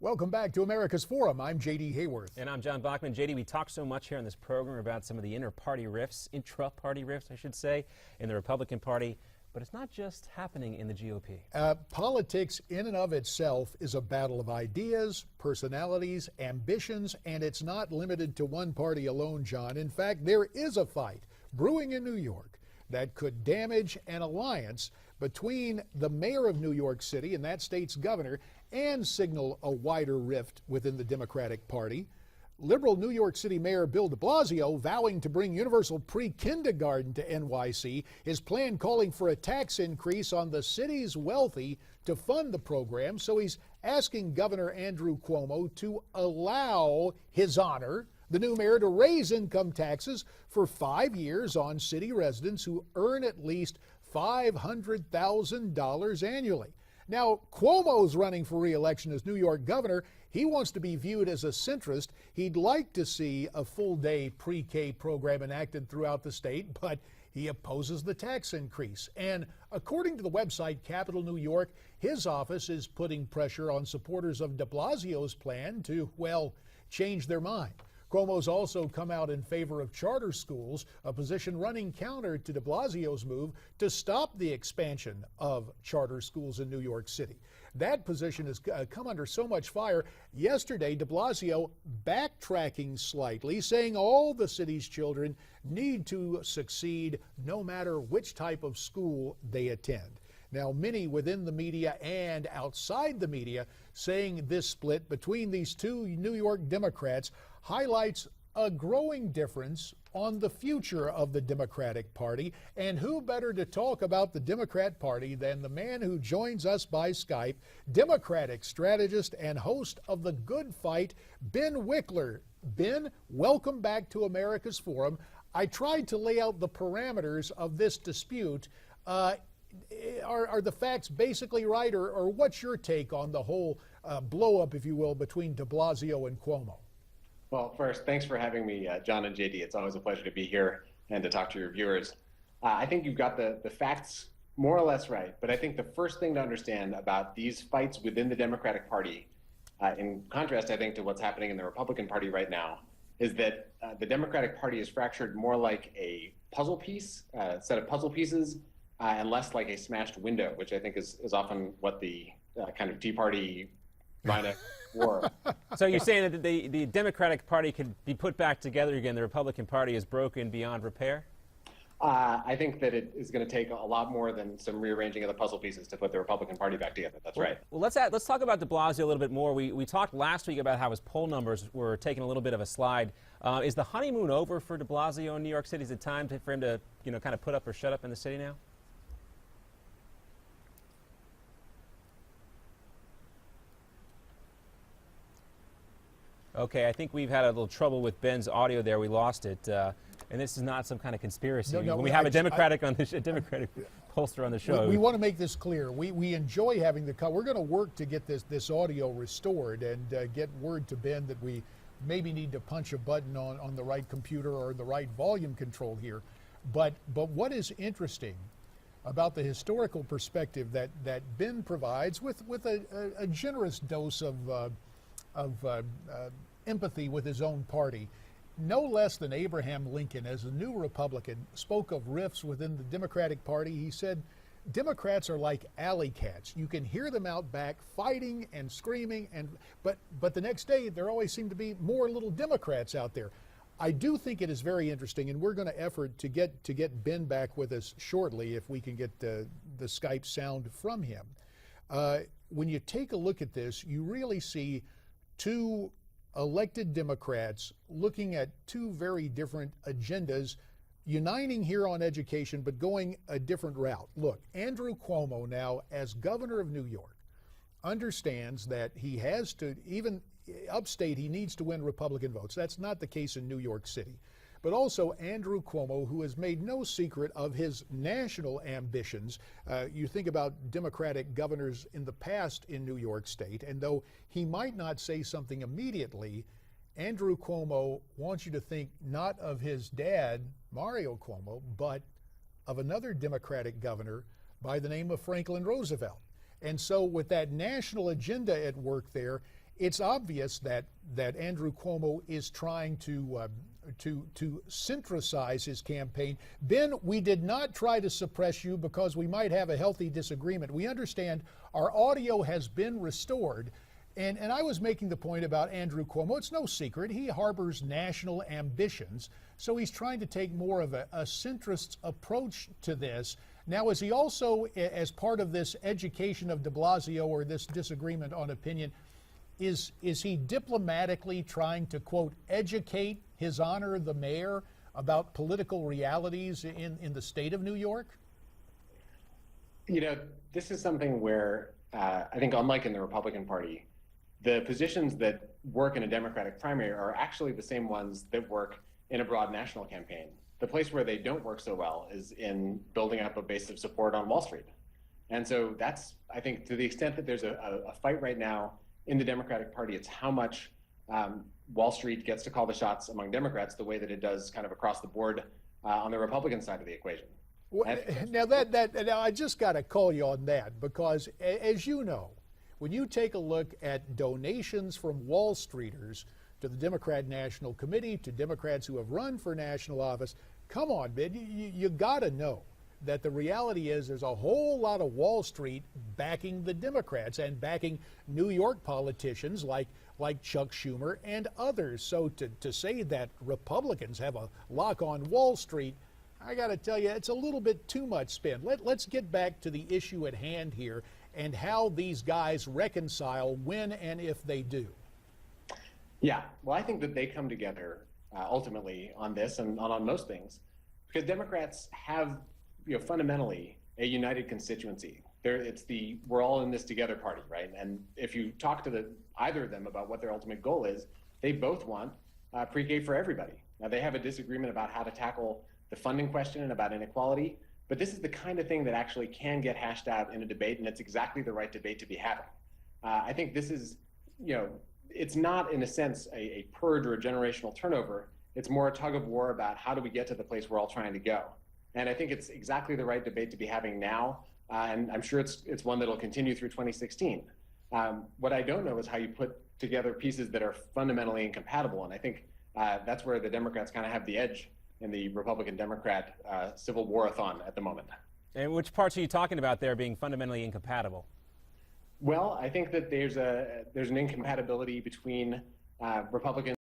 Welcome back to America's Forum. I'm J.D. Hayworth. And I'm John Bachman. J.D., we talk so much here on this program about some of the intra-party rifts, I should say, in the Republican Party. But it's not just happening in the GOP. Politics in and of itself is a battle of ideas, personalities, ambitions, and it's not limited to one party alone, John. In fact, there is a fight brewing in New York that could damage an alliance between the mayor of New York City and that state's governor and signal a wider rift within the Democratic Party. Liberal New York City Mayor Bill de Blasio vowing to bring universal pre-kindergarten to NYC, his plan calling for a tax increase on the city's wealthy to fund the program. So he's asking Governor Andrew Cuomo to allow His Honor, the new mayor, to raise income taxes for 5 years on city residents who earn at least $500,000 annually. Now, Cuomo's running for re-election as New York governor. He wants to be viewed as a centrist. He'd like to see a full-day pre-K program enacted throughout the state, but he opposes the tax increase. And according to the website Capital New York, his office is putting pressure on supporters of de Blasio's plan to, well, change their mind. Cuomo's also come out in favor of charter schools, a position running counter to de Blasio's move to stop the expansion of charter schools in New York City. That position has come under so much fire. Yesterday, de Blasio backtracking slightly, saying all the city's children need to succeed no matter which type of school they attend. Now, many within the media and outside the media saying this split between these two New York Democrats highlights a growing difference on the future of the Democratic Party. And who better to talk about the Democrat Party than the man who joins us by Skype, Democratic strategist and host of The Good Fight, Ben Wikler. Ben, welcome back to America's Forum. I tried to lay out the parameters of this dispute. Are the facts basically right, or what's your take on the whole blow-up, if you will, between de Blasio and Cuomo? Well, first, thanks for having me, John and JD. It's always a pleasure to be here and to talk to your viewers. I think you've got the facts more or less right, but I think the first thing to understand about these fights within the Democratic Party, in contrast, I think, to what's happening in the Republican Party right now, is that the Democratic Party is fractured more like a puzzle piece, a set of puzzle pieces, and less like a smashed window, which I think is often what the kind of Tea Party kind of war. So you're saying that the Democratic Party could be put back together again, the Republican Party is broken beyond repair? I think that it is going to take a lot more than some rearranging of the puzzle pieces to put the Republican Party back together. That's right. Well, let's talk about de Blasio a little bit more. We talked last week about how his poll numbers were taking a little bit of a slide. Is the honeymoon over for de Blasio in New York City? Is it time for him to, kind of put up or shut up in the city now? Okay, I think we've had a little trouble with Ben's audio there. We lost it. And this is not some kind of conspiracy. No, when we have a Democratic pollster on the show. We want to make this clear. We enjoy having the we're going to work to get this audio restored and get word to Ben that we maybe need to punch a button on the right computer or the right volume control here. But what is interesting about the historical perspective that Ben provides with a generous dose of empathy with his own party. No less than Abraham Lincoln, as a new Republican, spoke of rifts within the Democratic Party. He said, Democrats are like alley cats. You can hear them out back fighting and screaming, but the next day there always seem to be more little Democrats out there. I do think it is very interesting, and we're going to effort to get Ben back with us shortly if we can get the Skype sound from him. When you take a look at this, you really see two elected Democrats looking at two very different agendas, uniting here on education, but going a different route. Look, Andrew Cuomo now, as governor of New York, understands that he has to, even upstate, he needs to win Republican votes. That's not the case in New York City. But also Andrew Cuomo, who has made no secret of his national ambitions. You think about Democratic governors in the past in New York State, and though he might not say something immediately, Andrew Cuomo wants you to think not of his dad, Mario Cuomo, but of another Democratic governor by the name of Franklin Roosevelt. And so with that national agenda at work there, it's obvious that Andrew Cuomo is trying to centricize his campaign. Ben, we did not try to suppress you because we might have a healthy disagreement. We understand our audio has been restored. And I was making the point about Andrew Cuomo. It's no secret. He harbors national ambitions. So he's trying to take more of a centrist approach to this. Now, is he also, as part of this education of de Blasio or this disagreement on opinion, is he diplomatically trying to, quote, educate His Honor the Mayor about political realities in the state of New York? You know, this is something where I think, unlike in the Republican Party, the positions that work in a Democratic primary are actually the same ones that work in a broad national campaign. The place where they don't work so well is in building up a base of support on Wall Street. And so that's, I think, to the extent that there's a fight right now in the Democratic Party, it's how much Wall Street gets to call the shots among Democrats the way that it does kind of across the board on the Republican side of the equation. Well, now I just got to call you on that, because as you know, when you take a look at donations from Wall Streeters to the Democrat National Committee, to Democrats who have run for national office, come on, man, you got to know that the reality is there's a whole lot of Wall Street backing the Democrats and backing New York politicians like Chuck Schumer and others. So to say that Republicans have a lock on Wall Street, I got to tell you, it's a little bit too much spin. Let's get back to the issue at hand here and how these guys reconcile when and if they do. Yeah, well, I think that they come together ultimately on this and on most things, because Democrats have, fundamentally a united constituency. It's the we're all in this together party, right? And if you talk to either of them about what their ultimate goal is, they both want pre-K for everybody. Now, they have a disagreement about how to tackle the funding question and about inequality, but this is the kind of thing that actually can get hashed out in a debate, and it's exactly the right debate to be having. I think this is, it's not, in a sense, a purge or a generational turnover. It's more a tug of war about how do we get to the place we're all trying to go. And I think it's exactly the right debate to be having now, and I'm sure it's one that'll continue through 2016. What I don't know is how you put together pieces that are fundamentally incompatible, and I think that's where the Democrats kind of have the edge in the Republican-Democrat civil war-a-thon at the moment. And which parts are you talking about there being fundamentally incompatible? Well, I think that there's an incompatibility between Republicans